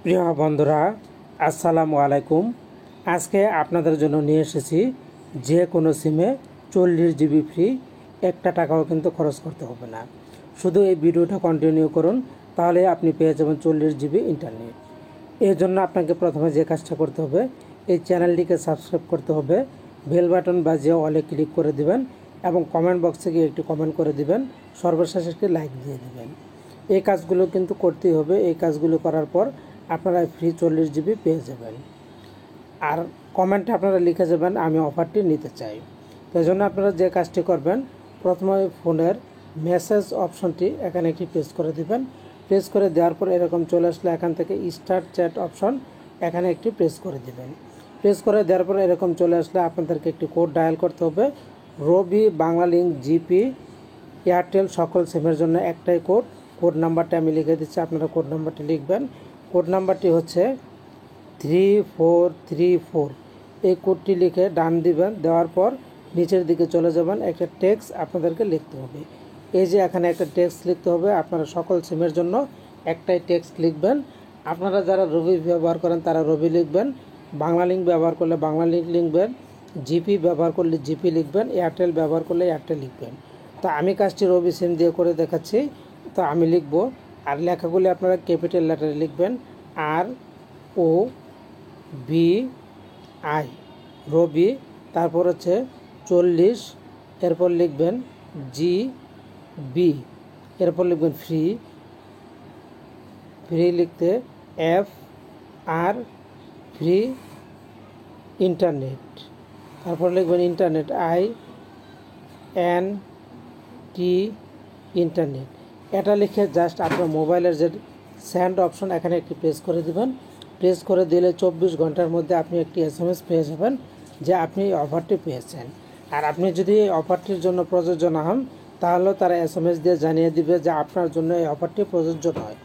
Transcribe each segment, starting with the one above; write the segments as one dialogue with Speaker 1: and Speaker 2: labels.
Speaker 1: প্রিয় বন্ধুরা, আসসালামু আলাইকুম। আজকে আপনাদের জন্য নিয়ে এসেছি যে কোনো সিমে 40 জিবি ফ্রি, একটা টাকাও কিন্তু খরচ করতে হবে না। শুধু এই ভিডিওটা কন্টিনিউ করুন, তাহলে আপনি পেয়ে যাবেন 40 জিবি ইন্টারনেট। এর জন্য আপনাকে প্রথমে যে কাজটা করতে হবে, এই চ্যানেলটিকে সাবস্ক্রাইব করতে হবে, বেল বাটন বাজিয়ে অলে ক্লিক করে দিবেন এবং কমেন্ট বক্সে গিয়ে একটি কমেন্ট করে দিবেন, সর্বশেষ একটি লাইক দিয়ে দিবেন। এই কাজগুলো কিন্তু করতেই হবে। এই কাজগুলো করার পর আপনারা ফ্রি 40 জিবি পেয়ে যাবেন। আর কমেন্টে আপনারা লিখে যাবেন আমি অফারটি নিতে চাই। তাই জন্য আপনারা যে কাজটি করবেন, প্রথমে ফোনের মেসেজ অপশনটি এখানে একটি প্রেস করে দিবেন। প্রেস করে দেওয়ার পর এরকম চলে আসলে এখান থেকে স্টার্ট চ্যাট অপশন এখানে একটি প্রেস করে দিবেন। প্রেস করে দেওয়ার পর এরকম চলে আসলে আপনাদেরকে একটি কোড ডায়াল করতে হবে। রবি, বাংলালিংক, জিপি, এয়ারটেল সকল সিমের জন্য একটাই কোড নাম্বারটা আমি লিখে দিচ্ছি, আপনারা কোড নাম্বারটি লিখবেন। কোড নাম্বারটি হচ্ছে 3434। এই কোডটি লিখে ডান দিবেন। দেওয়ার পর নিচের দিকে চলে যাবেন, একটা টেক্সট আপনাদেরকে লিখতে হবে। এই যে এখানে একটা টেক্সট লিখতে হবে, আপনারা সকল সিমের জন্য একটাই টেক্সট লিখবেন। আপনারা যারা রবি ব্যবহার করেন তারা রবি লিখবেন, বাংলালিংক ব্যবহার করলে বাংলালিংক লিখবেন, জিপি ব্যবহার করলে জিপি লিখবেন, এয়ারটেল ব্যবহার করলে এয়ারটেল লিখবেন। তো আমি কাজটি রবি সিম দিয়ে করে দেখাচ্ছি। তো আমি লিখব, আর লেখাগুলি আপনারা ক্যাপিটাল লেটারে লিখবেন, ROBI রবি, তারপর হচ্ছে 40, এরপর লিখবেন GB, এরপর লিখবেন ফ্রি লিখতে FR ফ্রি ইন্টারনেট, তারপর লিখবেন ইন্টারনেট INT ইন্টারনেট। এটা লিখে জাস্ট আপনার মোবাইলের যে সেন্ড অপশন এখানে একটি প্রেস করে দিবেন। প্রেস করে দিলে 24 ঘন্টার মধ্যে আপনি একটি SMS পেয়ে যাবেন যে আপনি এই অফারটি পেয়েছেন। আর আপনি যদি এই অফারটির জন্য প্রযোজ্য না হন, তাহলেও তারা SMS দিয়ে জানিয়ে দিবে যে আপনার জন্য এই অফারটি প্রযোজ্য নয়।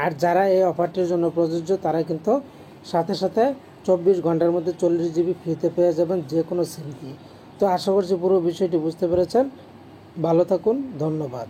Speaker 1: আর যারা এই অফারটির জন্য প্রযোজ্য তারা কিন্তু সাথে সাথে 24 ঘন্টার মধ্যে 40 জিবি ফ্রিতে পেয়ে যাবেন যে কোনো সিম দিয়ে। তো আশা করছি পুরো বিষয়টি বুঝতে পেরেছেন। ভালো থাকুন, ধন্যবাদ।